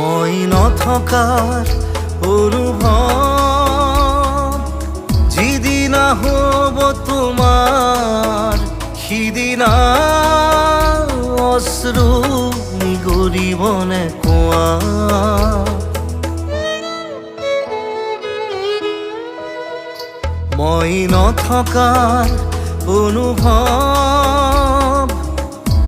মই নথকাৰ অনুভৱ যিদিনা হ'ব তোমাৰ সিদিনা অশ্ৰু নিগৰিবনে কোৱা। মই নথকাৰ অনুভৱ